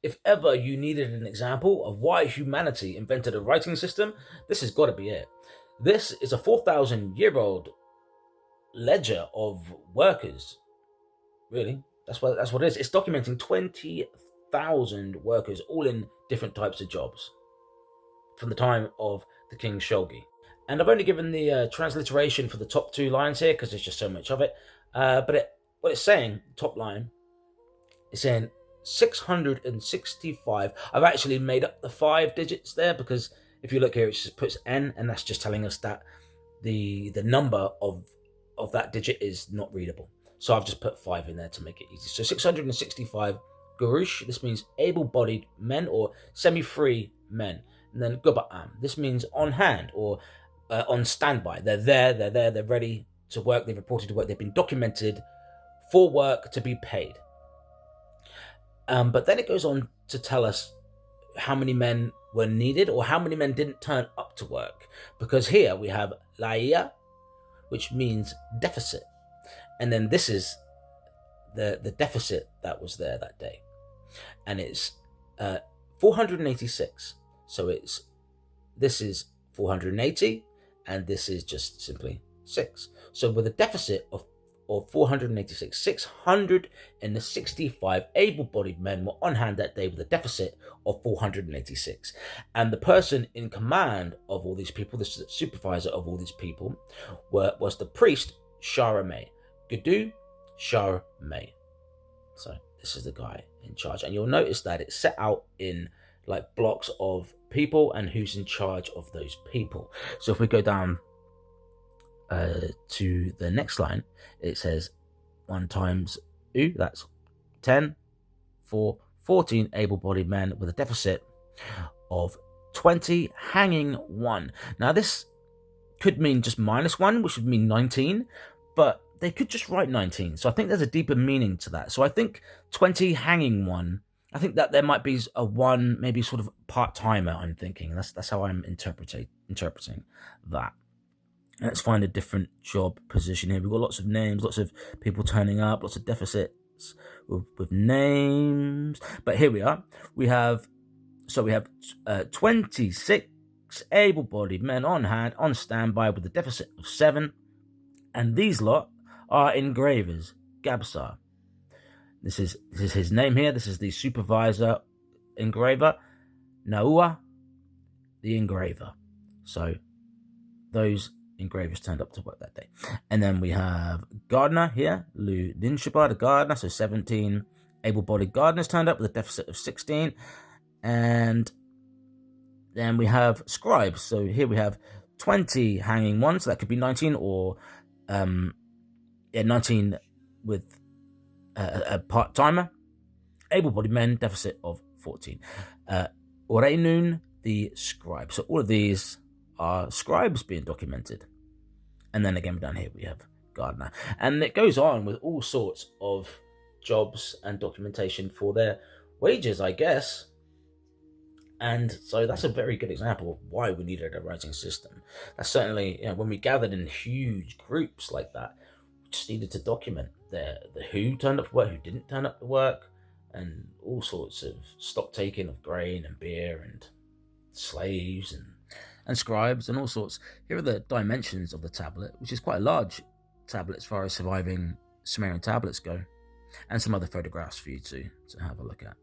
If ever you needed an example of why humanity invented a writing system, this has got to be it. This is a 4,000-year-old ledger of workers. Really, that's what it is. It's documenting 20,000 workers, all in different types of jobs, from the time of the King Shogi. And I've only given the transliteration for the top two lines here because there's just so much of it. What it's saying, top line, it's saying 665. I've actually made up the 5 digits there because if you look here, it just puts N, and that's just telling us that the number of that digit is not readable. So I've just put 5 in there to make it easy. So 665 Gurush, this means able-bodied men or semi-free men. And then Guba'am, this means on hand or on standby. They're there, they're ready to work, they've reported to work, they've been documented for work to be paid. But then it goes on to tell us how many men were needed or how many men didn't turn up to work. Because here we have Laia, which means deficit. And then this is the deficit that was there that day. And it's 486. So this is 480, and this is just simply 6. So with a deficit of 486, 665 able-bodied men were on hand that day with a deficit of 486. And the person in command of all these people, the supervisor of all these people, was the priest Sharamay. Gadu Sharamay. So this is the guy in charge. And you'll notice that it's set out in like blocks of people and who's in charge of those people. So if we go down to the next line, it says 1 times U, that's 10, for 14 able-bodied men with a deficit of 20, hanging 1. Now this could mean just -1, which would mean 19, but they could just write 19. So I think there's a deeper meaning to that. So I think 20 hanging 1, I think that there might be a 1, maybe sort of part-timer, I'm thinking. That's how I'm interpreting that. Let's find a different job position here. We've got lots of names, lots of people turning up, lots of deficits with names. But here we are. We have 26 able-bodied men on hand, on standby with a deficit of 7. And these lot are engravers, Gabsar. This is his name here. This is the supervisor engraver, Naua, the engraver. So those engravers turned up to work that day. And then we have gardener here, Lu Dinshaba, the gardener. So 17 able-bodied gardeners turned up with a deficit of 16. And then we have scribes. So here we have 20 hanging 1. So that could be 19 or 19 with a part-timer. Able-bodied men, deficit of 14. Oreinun, the scribe. So all of these are scribes being documented. And then again down here we have gardener. And it goes on with all sorts of jobs and documentation for their wages, I guess. And so that's a very good example of why we needed a writing system. That's certainly, when we gathered in huge groups like that, we just needed to document the who turned up to work, who didn't turn up to work, and all sorts of stock taking of grain and beer and slaves and scribes and all sorts. Here are the dimensions of the tablet, which is quite a large tablet as far as surviving Sumerian tablets go, and some other photographs for you to have a look at.